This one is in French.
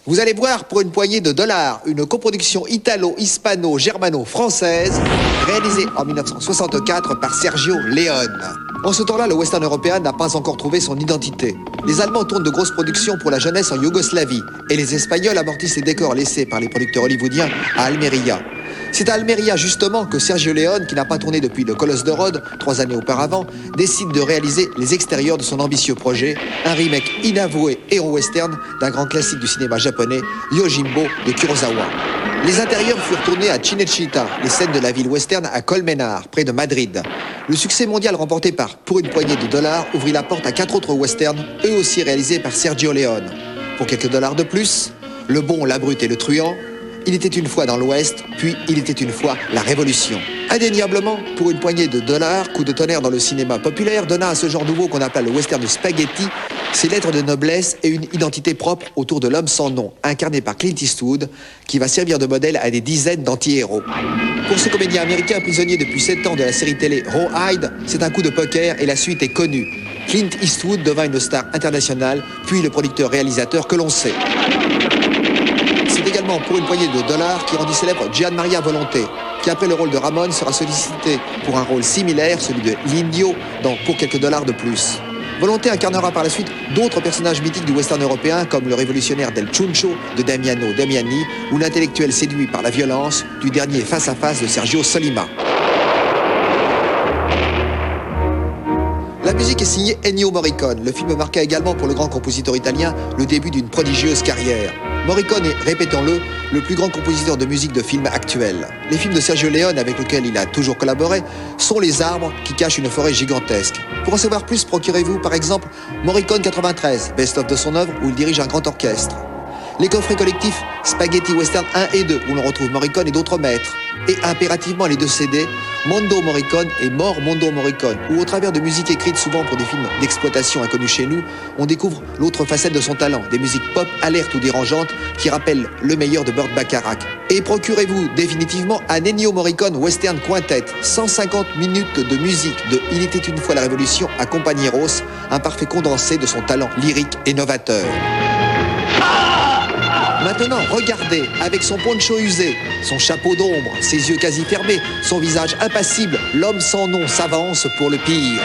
Vous allez voir pour une poignée de dollars une coproduction italo-hispano-germano-française réalisée en 1964 par Sergio Leone. En ce temps-là, le western européen n'a pas encore trouvé son identité. Les Allemands tournent de grosses productions pour la jeunesse en Yougoslavie et les Espagnols amortissent les décors laissés par les producteurs hollywoodiens à Almeria. C'est à Almeria justement que Sergio Leone, qui n'a pas tourné depuis le Colosse de Rhodes 3 années auparavant, décide de réaliser les extérieurs de son ambitieux projet, un remake inavoué héros-western d'un grand classique du cinéma japonais, Yojimbo de Kurosawa. Les intérieurs furent tournés à Cinecittà, les scènes de la ville western à Colmenar, près de Madrid. Le succès mondial remporté par Pour une poignée de dollars ouvrit la porte à 4 autres westerns, eux aussi réalisés par Sergio Leone. Pour quelques dollars de plus, Le Bon, la Brute et le Truand, Il était une fois dans l'Ouest, puis Il était une fois la Révolution. Indéniablement, Pour une poignée de dollars, coup de tonnerre dans le cinéma populaire, donna à ce genre nouveau qu'on appelle le western de spaghetti ses lettres de noblesse et une identité propre autour de l'homme sans nom, incarné par Clint Eastwood, qui va servir de modèle à des dizaines d'anti-héros. Pour ce comédien américain prisonnier depuis 7 ans de la série télé Rawhide, c'est un coup de poker et la suite est connue. Clint Eastwood devint une star internationale, puis le producteur-réalisateur que l'on sait. C'est également Pour une poignée de dollars qui rendit célèbre Gian Maria Volonté, qui après le rôle de Ramon sera sollicité pour un rôle similaire, celui de l'Indio, dans Pour quelques dollars de plus. Volonté incarnera par la suite d'autres personnages mythiques du western européen comme le révolutionnaire Del Chuncho de Damiano Damiani ou l'intellectuel séduit par la violence du dernier Face à Face de Sergio Solima. La musique est signée Ennio Morricone. Le film marqua également pour le grand compositeur italien le début d'une prodigieuse carrière. Morricone est, répétons-le, le plus grand compositeur de musique de film actuel. Les films de Sergio Leone, avec lesquels il a toujours collaboré, sont les arbres qui cachent une forêt gigantesque. Pour en savoir plus, procurez-vous par exemple Morricone 93, best-of de son œuvre où il dirige un grand orchestre. Les coffrets collectifs Spaghetti Western 1 et 2, où l'on retrouve Morricone et d'autres maîtres. Et impérativement les 2 CD, Mondo Morricone et Mort Mondo Morricone, où au travers de musiques écrites souvent pour des films d'exploitation inconnus chez nous, on découvre l'autre facette de son talent, des musiques pop alertes ou dérangeantes qui rappellent le meilleur de Burt Bacharach. Et procurez-vous définitivement un Ennio Morricone Western Quintet, 150 minutes de musique de Il était une fois la Révolution à Compañeros, un parfait condensé de son talent lyrique et novateur. Maintenant, regardez, avec son poncho usé, son chapeau d'ombre, ses yeux quasi fermés, son visage impassible, l'homme sans nom s'avance pour le pire.